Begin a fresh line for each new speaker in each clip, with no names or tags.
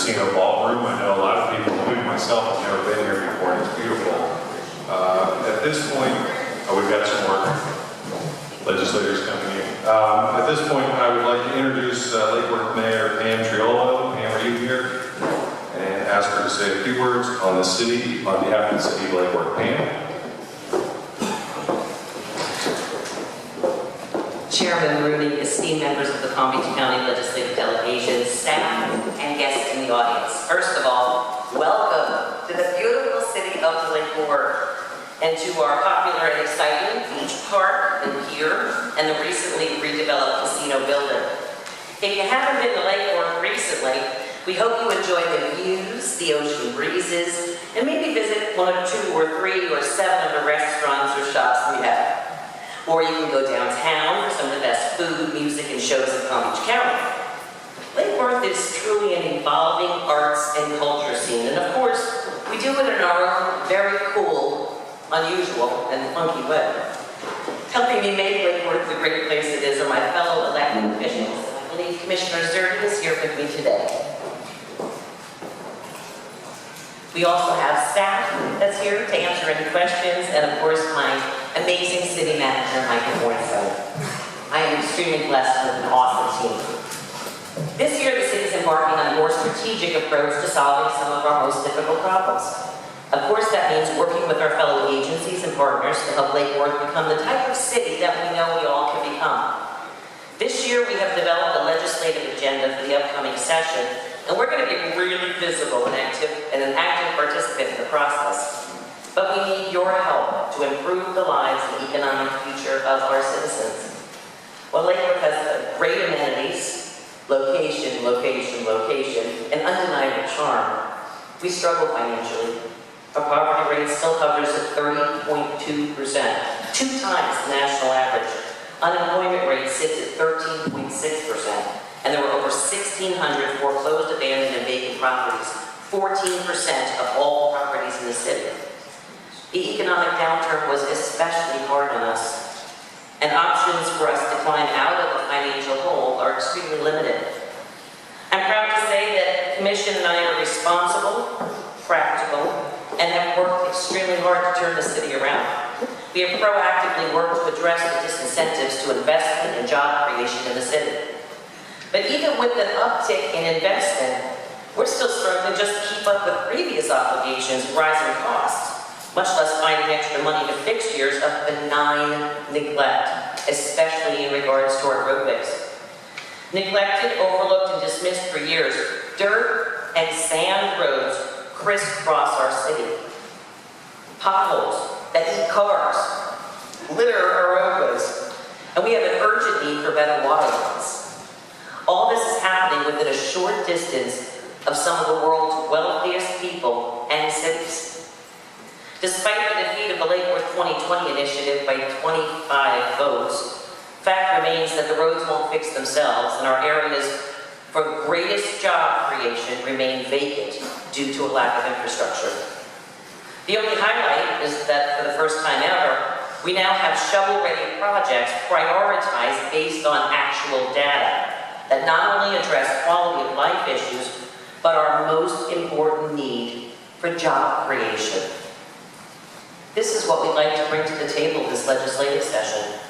casino ballroom. I know a lot of people, including myself, have never been here before, and it's beautiful. At this point, we've got some more legislators coming in. At this point, I would like to introduce Lake Worth Mayor Pam Triolo. Pam, are you here? And ask her to say a few words on the city, on behalf of the city of Lake Worth. Pam?
Chairman Rooney, esteemed members of the Palm Beach County Legislative Delegation, staff, and guests in the audience. First of all, welcome to the beautiful city of Lake Worth and to our popular and exciting beach park and pier and the recently redeveloped casino building. If you haven't been to Lake Worth recently, we hope you enjoy the views, the ocean breezes, and maybe visit one or two or three or seven of the restaurants or shops we have. Or you can go downtown for some of the best food, music, and shows in Palm Beach County. Lake Worth is truly an evolving arts and culture scene, and of course, we do it in our own very cool, unusual, and funky way. Helping me make Lake Worth the great place it is are my fellow elected officials. I believe Commissioner Zerdy is here with me today. We also have staff that's here to answer any questions, and of course, my amazing city manager, Michael Morrison. I am extremely blessed with an awesome team. This year, the city is embarking on a more strategic approach to solving some of our most difficult problems. Of course, that means working with our fellow agencies and partners to help Lake Worth become the type of city that we know we all can become. This year, we have developed a legislative agenda for the upcoming session, and we're going to be really visible and an active participant in the process. But we need your help to improve the lives and economic future of our citizens. While Lake Worth has great amenities, location, and undeniable charm, we struggle financially. Our poverty rate still hovers at 30.2%, 2 times the national average. Unemployment rate sits at 13.6%, and there were over 1,600 foreclosed, abandoned, and vacant properties, 14% of all properties in the city. The economic downturn was especially hard on us, and options for us to climb out of the financial hole are extremely limited. I'm proud to say that the Commission and I are responsible, practical, and have worked extremely hard to turn the city around. We have proactively worked to address the disincentives to investment and job creation in the city. But even with an uptick in investment, we're still struggling just to keep up with previous obligations and rising costs, much less finding extra money to fix years of benign neglect, especially in regards to our roadways. Neglected, overlooked, and dismissed for years, dirt and sand roads crisscross our city. Potholes that eat cars litter our roadways, and we have an urgent need for better water lines. All this is happening within a short distance of some of the world's wealthiest people and cities. Despite the defeat of the Lake Worth 2020 initiative by 25 votes, fact remains that the roads won't fix themselves, and our areas for greatest job creation remain vacant due to a lack of infrastructure. The only highlight is that for the first time ever, we now have shovel-ready projects prioritized based on actual data that not only address quality of life issues, but our most important need for job creation. This is what we'd like to bring to the table this legislative session.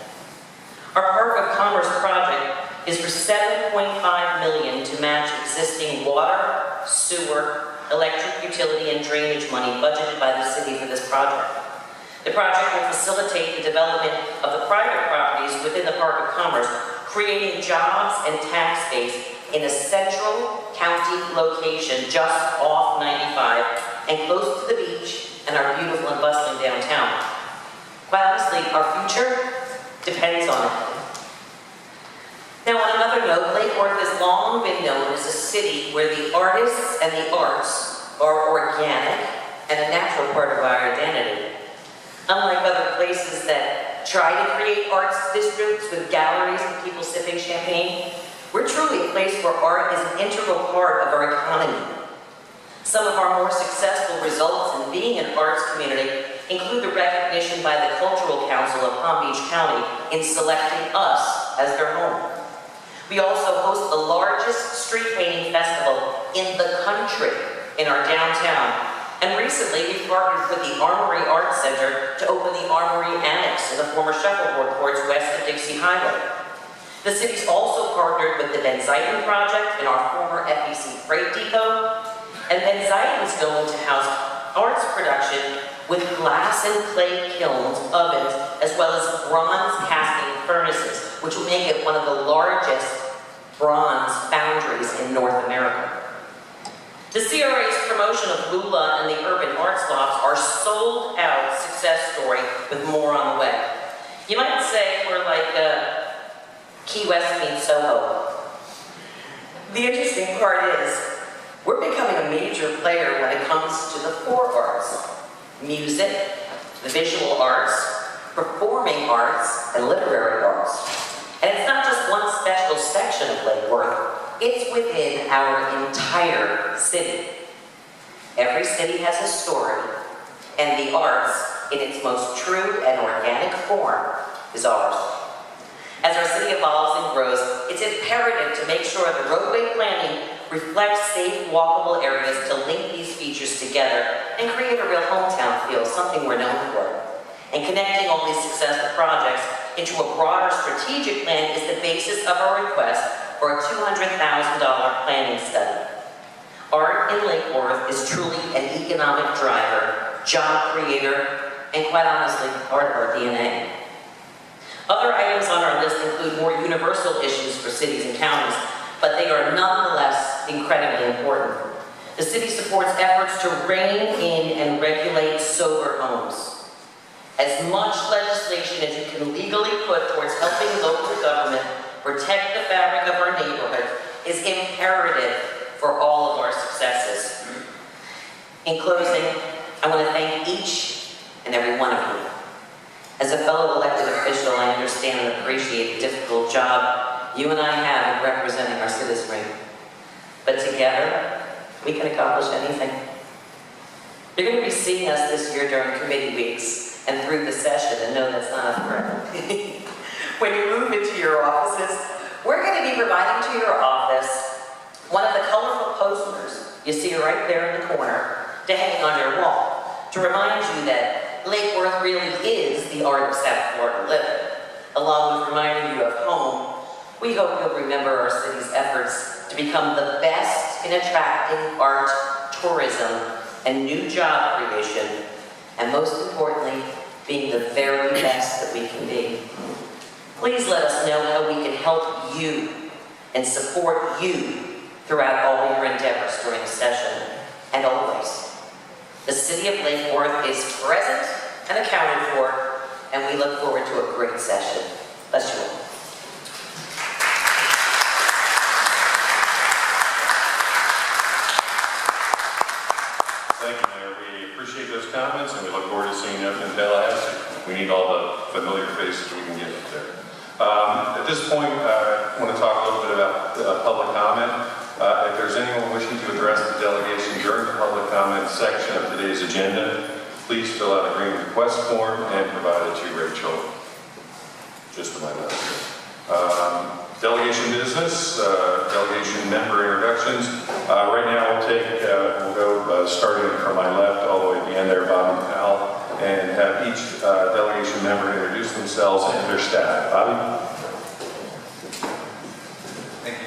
Our Park of Commerce project is for $7.5 million to match existing water, sewer, electric utility, and drainage money budgeted by the city for this project. The project will facilitate the development of the private properties within the Park of Commerce, creating jobs and tax base in a central county location just off 95 and close to the beach and our beautiful and bustling downtown. Quite honestly, our future depends on it. Now, on another note, Lake Worth has long been known as a city where the artists and the arts are organic and a natural part of our identity. Unlike other places that try to create arts districts with galleries and people sipping champagne, we're truly a place where art is an integral part of our economy. Some of our more successful results in being an arts community include the recognition by the Cultural Council of Palm Beach County in selecting us as their home. We also host the largest street painting festival in the country in our downtown. And recently, we partnered with the Armory Arts Center to open the Armory Annex in the former shuffleboard courts west of Dixie Highway. The city's also partnered with the Benziton Project in our former FEC Freight Depot. And Benziton is going to house arts production with glass and clay kilns, ovens, as well as bronze casting furnaces, which will make it one of the largest bronze foundries in North America. The CRA's promotion of Lula and the Urban Arts Lofts are sold out success story with more on the way. You might say we're like Key West meets Soho. The interesting part is we're becoming a major player when it comes to the four arts: music, the visual arts, performing arts, and literary arts. And it's not just one special section of Lake Worth, it's within our entire city. Every city has a story, and the arts, in its most true and organic form, is ours. As our city evolves and grows, it's imperative to make sure the roadway planning reflects safe, walkable areas to link these features together and create a real hometown feel, something we're known for. And connecting all these successful projects into a broader strategic plan is the basis of our request for a $200,000 planning study. Art in Lake Worth is truly an economic driver, job creator, and quite honestly, part of our DNA. Other items on our list include more universal issues for cities and counties, but they are nonetheless incredibly important. The city supports efforts to rein in and regulate sober homes. As much legislation as you can legally put towards helping local government protect the fabric of our neighborhood is imperative for all of our successes. In closing, I want to thank each and every one of you. As a fellow elected official, I understand and appreciate the difficult job you and I have in representing our citizenry. But together, we can accomplish anything. You're going to be seeing us this year during committee weeks and through the session, and no, that's not a threat. When you move into your offices, we're going to be providing to your office one of the colorful posters you see right there in the corner to hang on your wall to remind you that Lake Worth really is the art of South Florida living. Along with reminding you of home, we hope you'll remember our city's efforts to become the best in attracting art, tourism, and new job creation, and most importantly, being the very best that we can be. Please let us know how we can help you and support you throughout all your endeavors during the session, and always. The city of Lake Worth is present and accounted for, and we look forward to a great session. Bless you all.
Thank you, Mayor. We appreciate those comments, and we look forward to seeing you up in Tallahassee. We need all the familiar faces we can get up there. At this point, I want to talk a little bit about public comment. If there's anyone wishing to address the delegation during the public comment section of today's agenda, please fill out a green request form and provide it to Rachel, just to my left here. Delegation business, delegation member introductions. Right now we'll go starting from my left all the way at the end there, Bobby Powell, and have each delegation member introduce themselves and their staff. Bobby?
Thank you.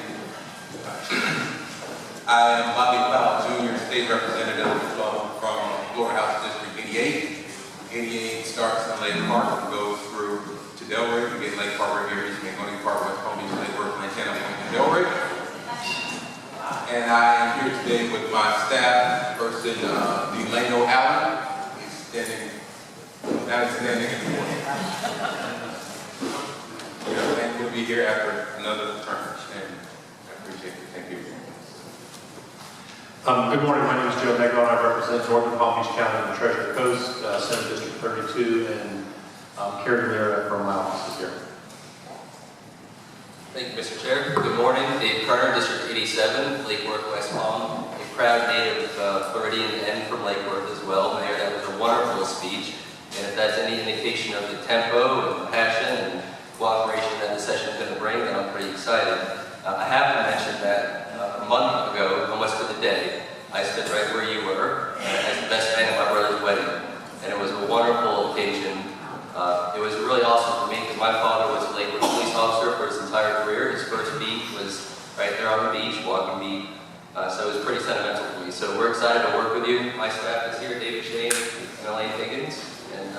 I am Bobby Powell, Jr., State Representative from Florida House District 88. 88 starts in Lake Park and goes through to Delray. You get Lake Park right here, you can go to Lake Park, West Palm Beach, Lake Worth, Lantana, and Delray. And I am here today with my staff person, Delano Allen. He's standing, not standing anymore. And he'll be here after another term. And I appreciate it. Thank you.
Good morning, my name is Joe Negron. I represent Northern Palm Beach County and the Treasure Coast, Senate District 32, and Carrie Mira from my office is here.
Thank you, Mr. Chair. Good morning, Dave Carter, District 87, Lake Worth, West Palm. A proud native Floridian and from Lake Worth as well. Mayor, that was a wonderful speech. And if that's any indication of the tempo and passion and cooperation that the session is going to bring, then I'm pretty excited. location. It was really awesome for me because my father was a Lakewood police officer for his entire career. His first beat was right there on the beach, walking beat. So it was pretty sentimental for me. So we're excited to work with you. My staff is here, David Shane and Elaine Higgins, and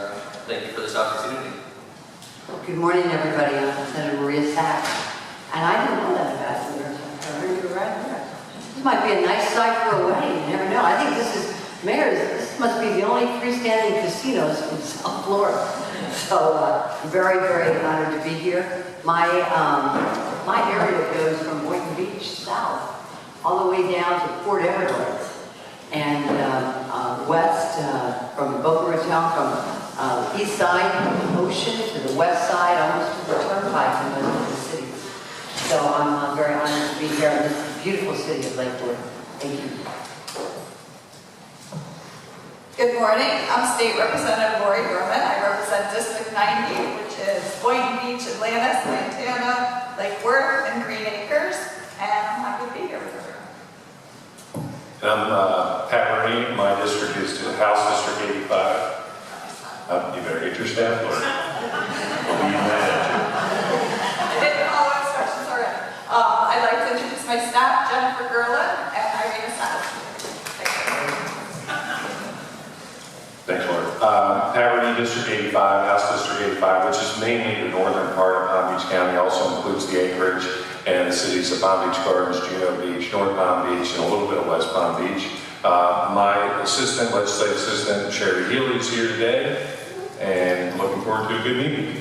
thank you for this opportunity.
Good morning, everybody. I'm Senator Maria Sachs. And I didn't know that about you. I heard you were right there. This might be a nice site for a wedding. You never know. I think this must be the only freestanding casinos in South Florida. So very, very honored to be here. My area goes from Boynton Beach south all the way down to Port Everglades. And west from Boca Raton, from east side of the ocean to the west side, almost to the turnpike in most of the cities. So I'm very honored to be here in this beautiful city of Lakewood. Thank you.
Good morning. I'm State Representative Lori Berman. I represent District 90, which is Boynton Beach, Atlantis, Lantana, Lake Worth, and Green Acres. And I'm happy to be here with everyone.
And I'm Pat Marie. My district is to House District 85. You better get your staff, Lord. I'll be mad at you.
I didn't follow instructions already. I'd like to introduce my staff, Jennifer Gerlin and Irene Sass.
Thanks, Lord. Pat Marie, District 85, House District 85, which is mainly the northern part of Palm Beach County, also includes the acreage and the cities of Palm Beach Gardens, Juno Beach, North Palm Beach, and a little bit of West Palm Beach. My assistant, legislative assistant, Sherry Healy, is here today, and looking forward to a good meeting.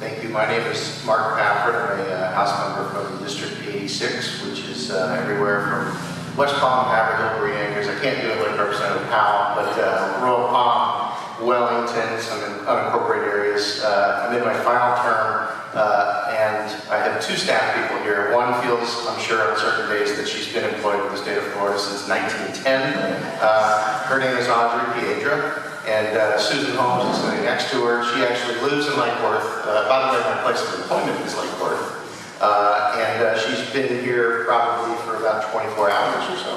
Thank you. My name is Mark Pafford. I'm a House member from District 86, which is everywhere from West Palm, Haverhill, Green Acres. I can't do it like Representative Powell, but Royal Palm, Wellington, some unincorporated areas. I'm in my final term, and I have two staff people here. One feels, I'm sure, on certain days that she's been employed with the state of Florida since 1910. Her name is Audrey Piedra. And Susan Holmes is sitting next to her. She actually lives in Lake Worth. By the way, my place of employment is Lake Worth. And she's been here probably for about 24 hours or so.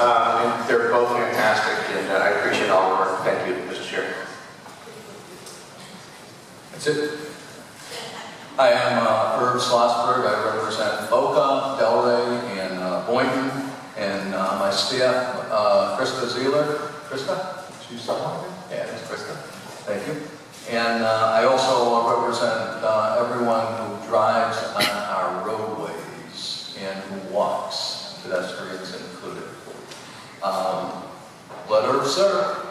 And they're both fantastic, and I appreciate all the work. Thank you, Mr. Chair.
That's it. I am Herb Schlossberg. I represent Boca, Delray, and Boynton, and my staff, Krista Zeeler. Krista? She's someone here? Yeah, it's Krista. Thank you. And I also represent everyone who drives on our roadways and who walks, pedestrians included. Let her serve.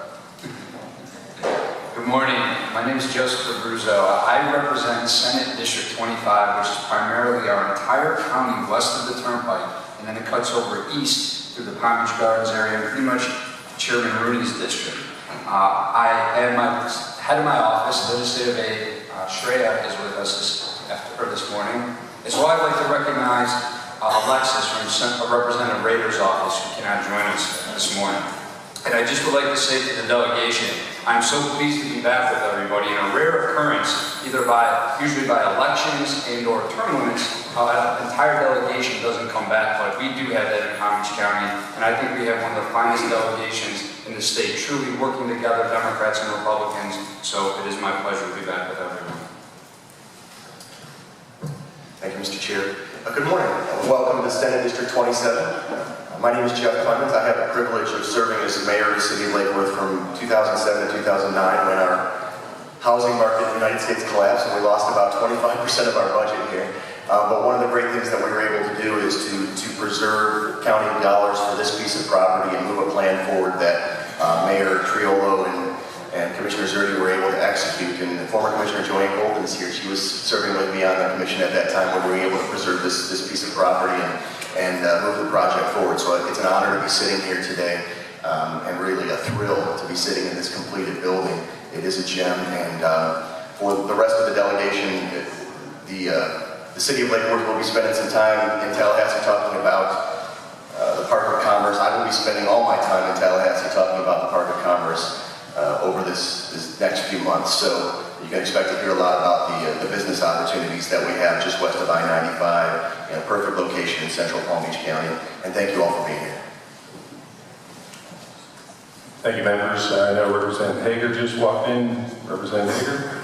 Good morning. My name is Joseph Abruzzo. I represent Senate District 25, which is primarily our entire county west of the Turnpike, and then it cuts over east through the Palm Beach Gardens area and pretty much Chairman Rooney's district. I am head of my office, legislative aide, Shreya is with us this morning. As well, I'd like to recognize Alexis from Representative Rader's office, who cannot join us this morning. And I just would like to say to the delegation, I'm so pleased to be back with everybody. In a rare occurrence, usually by elections and or term limits, an entire delegation doesn't come back, but we do have that in Palm Beach County, and I think we have one of the finest delegations in the state, truly working together, Democrats and Republicans, so it is my pleasure to be back with everyone.
Thank you, Mr. Chair. Good morning, and welcome to Senate District 27. My name is Jeff Clemens. I had the privilege of serving as the mayor of the city of Lake Worth from 2007 to 2009 when our housing market in the United States collapsed and we lost about 25% of our budget here. But one of the great things that we were able to do is to preserve county dollars for this piece of property and move a plan forward that Mayor Triolo and Commissioner Zerdy were able to execute. And former Commissioner Joanne Golden is here. She was serving with me on the commission at that time when we were able to preserve this piece of property and move the project forward. So it's an honor to be sitting here today and really a thrill to be sitting in this completed building. It is a gem, and for the rest of the delegation, the City of Lake Worth will be spending some time in Tallahassee talking about the Park of Commerce. I will be spending all my time in Tallahassee talking about the Park of Commerce over this next few months. So you can expect to hear a lot about the business opportunities that we have just west of I-95, in a perfect location in central Palm Beach County. And thank you all for being here.
Thank you, members. I know Representative Hager just walked in. Representative Hager.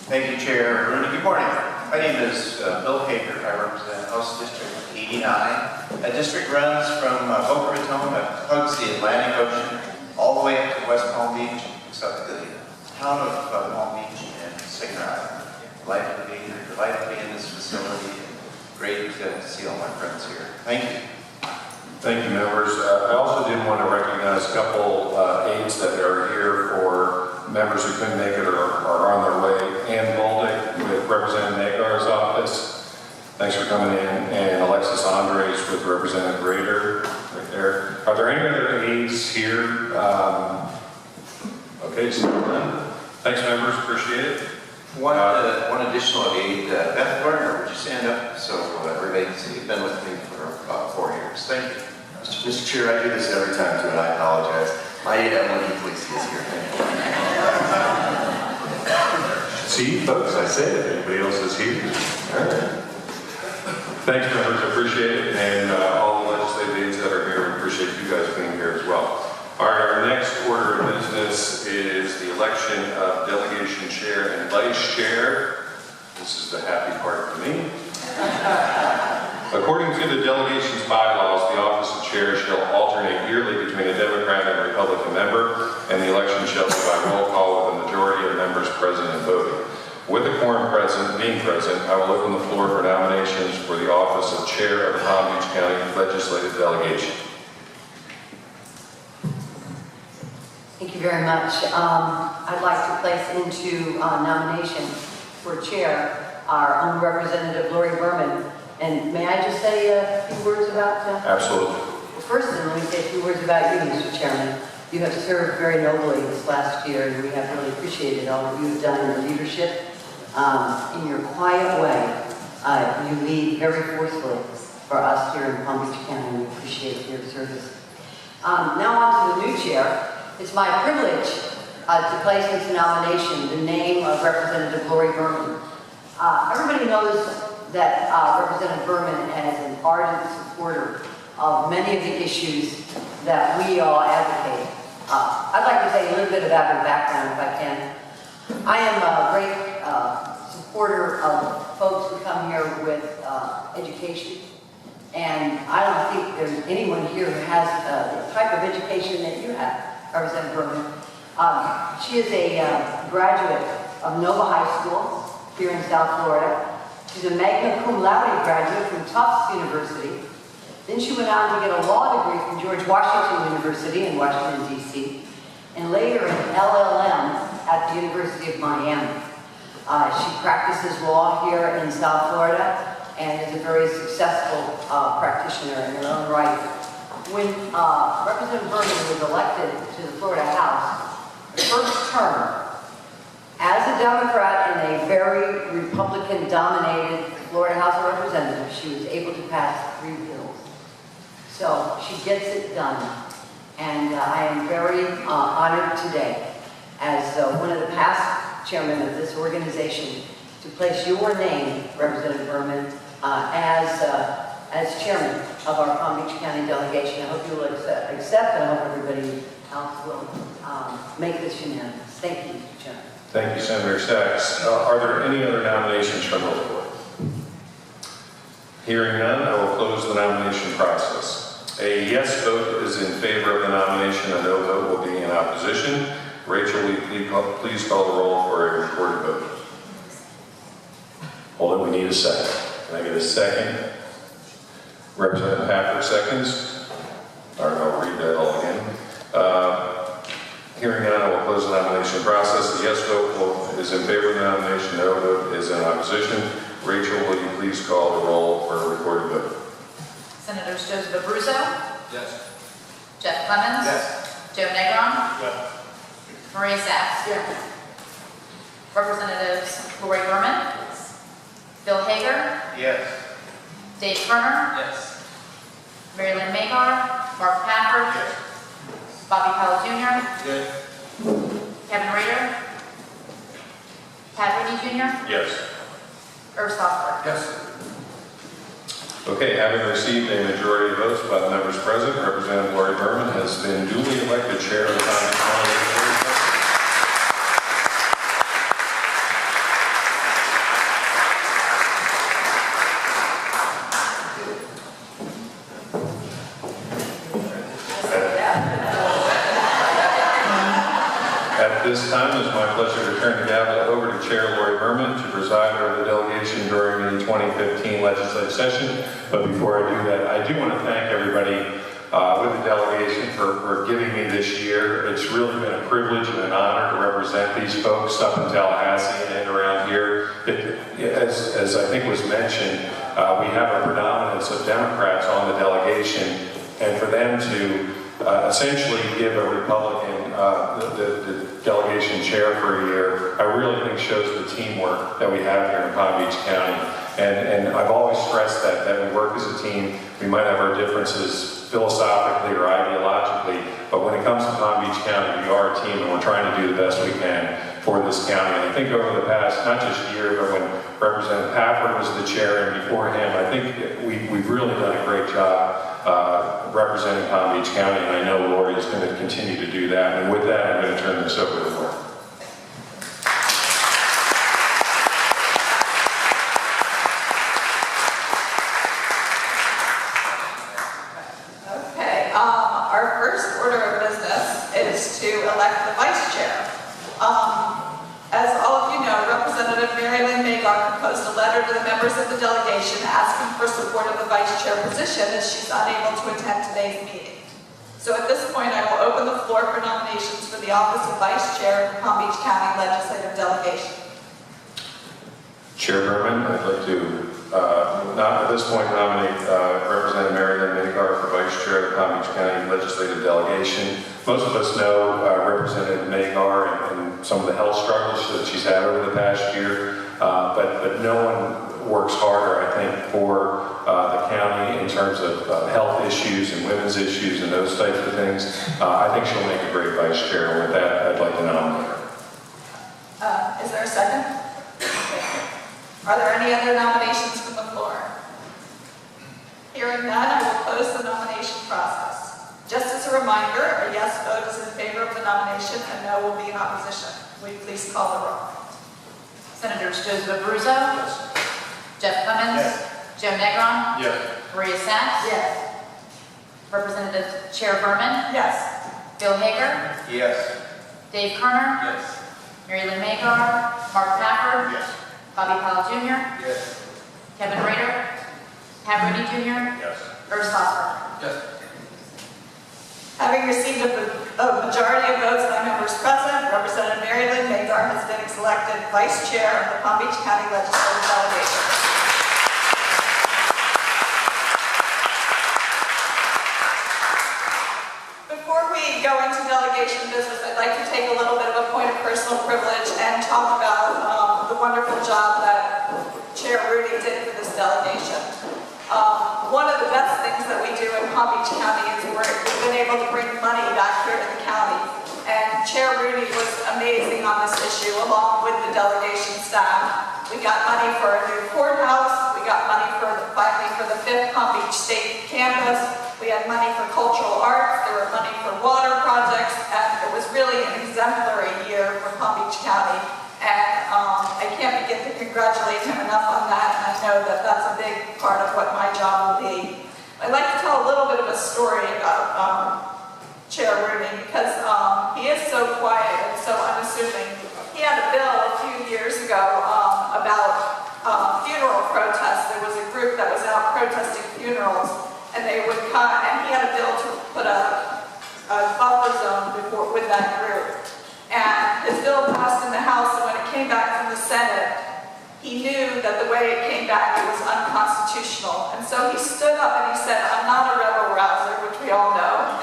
Thank you, Chair Rooney. Good morning. My name is Bill Hager. I represent House District 89. That district runs from Boca Raton that hugs the Atlantic Ocean all the way up to West Palm Beach, except the town of Palm Beach and Singer Island. Delighted to be here, delighted to be in this facility, and great to see all my friends here. Thank you.
Thank you, members. I also did want to recognize a couple aides that are here for members who couldn't make it or are on their way. Ann Baldick with Representative Nagar's office. Thanks for coming in. And Alexis Andres with Representative Rader right there. Are there any other aides here? Okay, so none. Thanks, members. Appreciate it.
One additional aid, Beth Werner, would you stand up so everybody can see? You've been with me for about 4 years. Thank you.
Mr. Chair, I do this every time too, and I apologize. My aide, Emily Fleece, is here. Thank you.
See, folks, I said it. Anybody else is here? All right. Thanks, members. I appreciate it. And all the legislative aides that are here, we appreciate you guys being here as well. All right, our next order of business is the election of delegation chair and vice chair. This is the happy part for me. According to the delegation's bylaws, the office of chair shall alternate yearly between a Democrat and a Republican member, and the election shall be by roll call with a majority of members present and voting. With the quorum being present, I will open the floor for nominations for the office of chair of the Palm Beach County Legislative Delegation.
Thank you very much. I'd like to place into nomination for chair our own representative, Lori Berman. And may I just say a few words about
Absolutely.
First, then, let me say a few words about you, Mr. Chairman. You have served very nobly this last year, and we have really appreciated all that you have done in your leadership. In your quiet way, you lead very forcefully for us here in Palm Beach County, and we appreciate your service. Now on to the new chair. It's my privilege to place into nomination the name of Representative Lori Berman. Everybody knows that Representative Berman is an ardent supporter of many of the issues that we all advocate. I'd like to say a little bit about her background, if I can. I am a great supporter of folks who come here with education, and I don't think there's anyone here who has the type of education that you have, Representative Berman. She is a graduate of Nova High School here in South Florida. She's a magna cum laude graduate from Tufts University. Then she went on to get a law degree from George Washington University in Washington, D.C., and later an LLM at the University of Miami. She practices law here in South Florida and is a very successful practitioner in her own right. When Representative Berman was elected to the Florida House, her first term, as a Democrat in a very Republican-dominated Florida House of Representatives, she was able to pass 3 bills. So she gets it done. And I am very honored today, as one of the past chairmen of this organization, to place your name, Representative Berman, as chairman of our Palm Beach County delegation. I hope you will accept, and I hope everybody else will make this unanimous. Thank you, Mr. Chairman.
Thank you, Senator Sachs. Are there any other nominations from the floor? Hearing none, I will close the nomination process. A yes vote is in favor of the nomination, a no vote will be in opposition. Rachel, will you please call the roll for a recorded vote? Hold it, we need a second. Can I get a second? Representative Patrick seconds. All right, I'll read that all again. Hearing none, I will close the nomination process. The yes vote is in favor of the nomination, no vote is in opposition. Rachel, will you please call the roll for a recorded vote?
Senators Joseph Abruzzo,
Yes.
Jeff Clemens.
Yes.
Joe Negron.
Yes.
Maria Sachs. Representatives Lori Berman. Bill Hager.
Yes.
Dave Turner.
Yes.
Mary Lynn Magar. Mark Pafford. Bobby Powell Jr.
Yes.
Kevin Rader. Pat Whitney Jr.
Yes.
Irv Stossberg.
Yes.
Okay, having received a majority of votes by the members present, Representative Lori Berman has been duly elected chair of the Common County. At this time, it's my pleasure to turn the gavel over to Chair Lori Berman to preside over the delegation during the 2015 legislative session. But before I do that, I do want to thank everybody with the delegation for giving me this year. It's really been a privilege and an honor to represent these folks up in Tallahassee and around here. As I think was mentioned, we have a predominance of Democrats on the delegation, and for them to essentially give a Republican the delegation chair for a year, I really think shows the teamwork that we have here in Palm Beach County. And I've always stressed that we work as a team. We might have our differences philosophically or ideologically, but when it comes to Palm Beach County, we are a team and we're trying to do the best we can for this county. And I think over the past, not just year, but when Representative Pafford was the chair and before him, I think we've really done a great job representing Palm Beach County, and I know Lori is going to continue to do that. And with that, I'm going to turn this over to Lori.
Okay, our first order of business is to elect the vice chair. As all of you know, Representative Mary Lynn Magar proposed a letter to the members of the delegation asking for support of the vice chair position as she's unable to attend today's meeting. So at this point, I will open the floor for nominations for the office of vice chair of the Palm Beach County Legislative Delegation.
Chair Berman, I'd like to at this point nominate Representative Mary Lynn Magar for vice chair of the Palm Beach County Legislative Delegation. Most of us know Representative Magar and some of the health struggles that she's had over the past year, but no one works harder, I think, for the county in terms of health issues and women's issues and those types of things. I think she'll make a great vice chair, and with that, I'd like to nominate her.
Is there a second? Are there any other nominations from the floor? Hearing none, I will close the nomination process. Just as a reminder, a yes vote is in favor of the nomination and no will be in opposition. Will you please call the roll?
Senators Joseph Abruzzo. Yes. Jeff Clemens.
Yes.
Joe Negron.
Yes.
Maria Sachs.
Yes.
Representative Chair Berman.
Yes.
Bill Hager.
Yes.
Dave Kerner.
Yes.
Mary Lynn Magar. Mark Pafford.
Yes.
Bobby Powell Jr.
Yes.
Kevin Rader. Pat Rooney Jr.
Yes.
Urs Schlossberg.
Yes.
Having received a majority of votes by members present, Representative Mary Lynn Magar has been elected Vice Chair of the Palm Beach County Legislative Delegation. Before we go into delegation business, I'd like to take a little bit of a point of personal privilege and talk about the wonderful job that Chair Rudy did for this delegation. One of the best things that we do in Palm Beach County is we've been able to bring money back here to the county. And Chair Rudy was amazing on this issue, along with the delegation staff. We got money for a new courthouse. We got money finally for the 5th Palm Beach State campus. We had money for cultural arts. There were money for water projects. And it was really an exemplary year for Palm Beach County. And I can't begin to congratulate him enough on that, and I know that that's a big part of what my job will be. I'd like to tell a little bit of a story about Chair Rooney, because he is so quiet and so unassuming. He had a bill a few years ago about funeral protests. There was a group that was out protesting funerals, and they would come, and he had a bill to put a buffer zone with that group. And his bill passed in the House, and when it came back from the Senate, he knew that the way it came back, it was unconstitutional. And so he stood up and he said, "I'm not a rebel rouser," which we all know.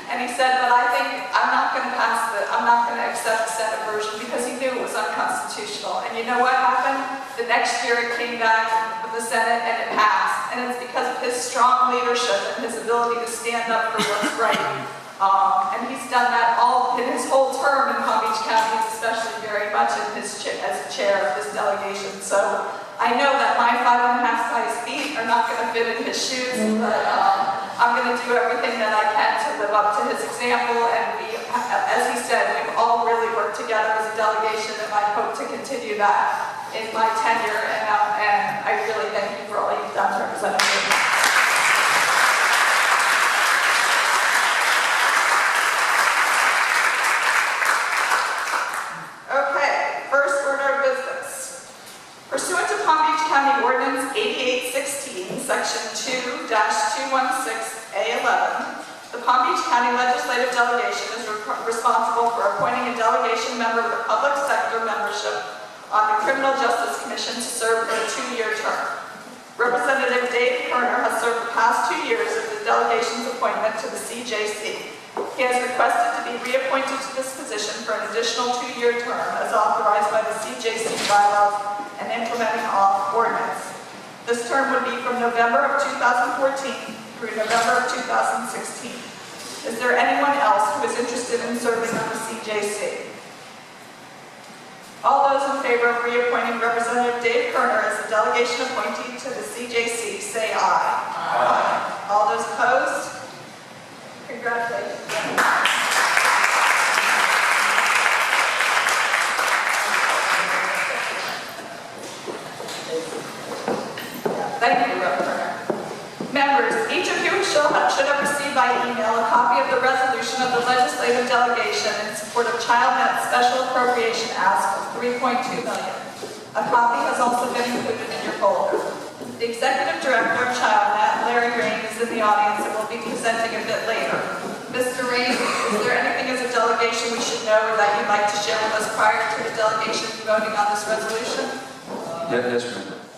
And he said, "But I think I'm not going to accept the Senate version," because he knew it was unconstitutional. And you know what happened? The next year it came back from the Senate and it passed. And it's because of his strong leadership and his ability to stand up for what's right. And he's done that in his whole term in Palm Beach County, especially very much as chair of this delegation. So I know that my 5.5 size feet are not going to fit in his shoes, but I'm going to do everything that I can to live up to his example. And we, as he said, we've all really worked together as a delegation, and I hope to continue that in my tenure. And I really thank you for all you've done, Representative. Okay, first order of business. Pursuant to Palm Beach County Ordinance 8816, Section 2-216A11, the Palm Beach County Legislative Delegation is responsible for appointing a delegation member of the public sector membership on the Criminal Justice Commission to serve for a 2-year term. Representative Dave Kerner has served the past 2 years as the delegation's appointment to the CJC. He has requested to be reappointed to this position for an additional 2-year term as authorized by the CJC bylaws and implementing law ordinance. This term would be from November of 2014 through November of 2016. Is there anyone else who is interested in serving on the CJC? All those in favor of reappointing Representative Dave Kerner as the delegation appointee to the CJC, say aye. Aye. All those opposed? Congratulations. Thank you, Rep. Kerner. Members, each of you should have received by email a copy of the resolution of the legislative delegation in support of ChildNet's special appropriation ask of $3.2 million. A copy has also been included in your folder. The Executive Director of ChildNet, Larry Rain, is in the audience and will be presenting a bit later. Mr. Rain, is there anything as a delegation we should know or that you'd like to share with us prior to the delegation voting on this resolution?
Yes, ma'am.